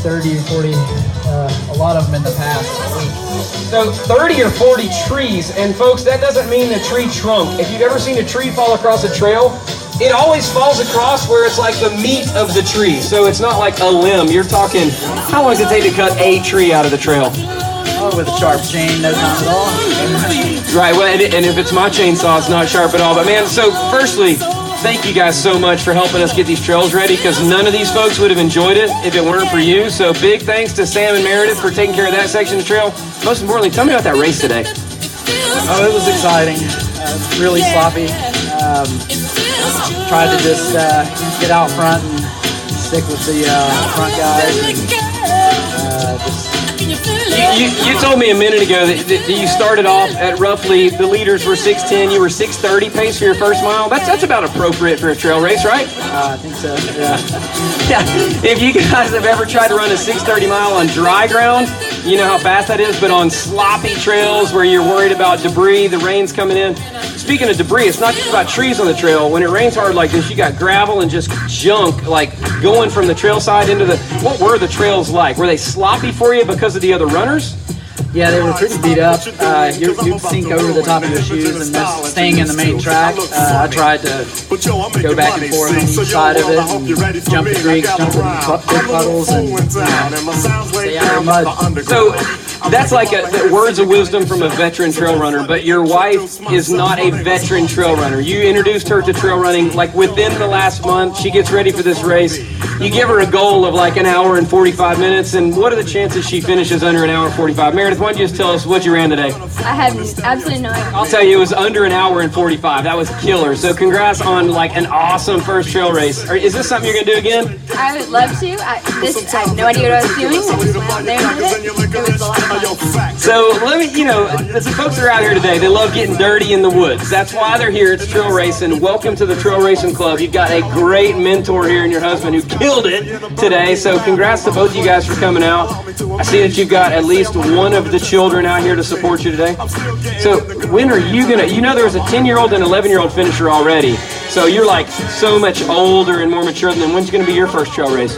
30 or 40, a lot of them in the past week. So 30 or 40 trees, and folks, that doesn't mean the tree trunk. If you've ever seen a tree fall across a trail, it always falls across where it's like the meat of the tree. So it's not like a limb. You're talking, how long does it take to cut a tree out of the trail? Oh, with a sharp chain, no time at all. Right, well, and if it's my chainsaw, it's not sharp at all. But man, so firstly, thank you guys so much for helping us get these trails ready, because none of these folks would have enjoyed it if it weren't for you. So big thanks to Sam and Meredith for taking care of that section of the trail. Most importantly, tell me about that race today. Oh, it was exciting. Really sloppy. Tried to just get out front and stick with the front guys. You told me a minute ago that you started off at roughly, the leaders were 6:10, you were 6:30 pace for your first mile. That's about appropriate for a trail race, right? I think so, yeah. Yeah. If you guys have ever tried to run a 6:30 mile on dry ground, you know how fast that is, but on sloppy trails where you're worried about debris, the rain's coming in. Speaking of debris, it's not just about trees on the trail. When it rains hard like this, you got gravel and just junk like going from the trail side into the... What were the trails like? Were they sloppy for you because of the other runners? Yeah, they were pretty beat up. You'd sink over the top of your shoes and just staying in the main track. I tried to go back and forth on each side of it and jump the creeks, jump in big puddles, and stay out of mud. So that's like words of wisdom from a veteran trail runner, but your wife is not a veteran trail runner. You introduced her to trail running like within the last month. She gets ready for this race. You give her a goal of like an hour and 45 minutes, and what are the chances she finishes under an hour and 45? Meredith, why don't you just tell us what you ran today? I have absolutely no idea. I'll tell you, it was under an hour and 45. That was killer. So congrats on like an awesome first trail race. Is this something you're going to do again? I would love to. I have no idea what I was doing. I just went out there and did it. It was a lot of fun. So let me, the folks that are out here today, they love getting dirty in the woods. That's why they're here. It's trail racing. Welcome to the Trail Racing Club. You've got a great mentor here in your husband who killed it today. So congrats to both of you guys for coming out. I see that you've got at least one of the children out here to support you today. So when are you going to, there was a 10-year-old and 11-year-old finisher already. So you're like so much older and more mature than them. When's going to be your first trail race?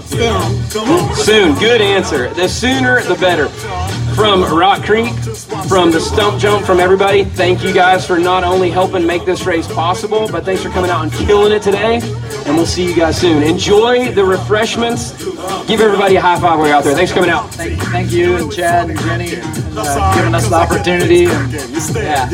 Soon. Soon. Good answer. The sooner, the better. From Rock Creek, from the Stump Jump, from everybody, thank you guys for not only helping make this race possible, but thanks for coming out and killing it today. And we'll see you guys soon. Enjoy the refreshments. Give everybody a high five while you're out there. Thanks for coming out. Thank you, and Chad and Jenny, and giving us the opportunity. And, yeah.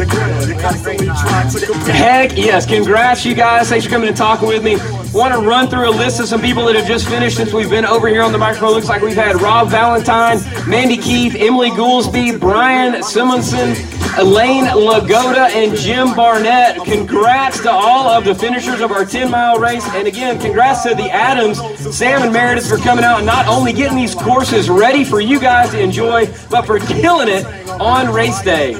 Heck yes. Congrats, you guys. Thanks for coming and talking with me. Want to run through a list of some people that have just finished since we've been over here on the microphone. Looks like we've had Rob Valentine, Mandy Keith, Emily Goolsby, Brian Simonson, Elaine Lagoda, and Jim Barnett. Congrats to all of the finishers of our 10-mile race. And again, congrats to the Adams, Sam and Meredith, for coming out and not only getting these courses ready for you guys to enjoy, but for killing it on race day.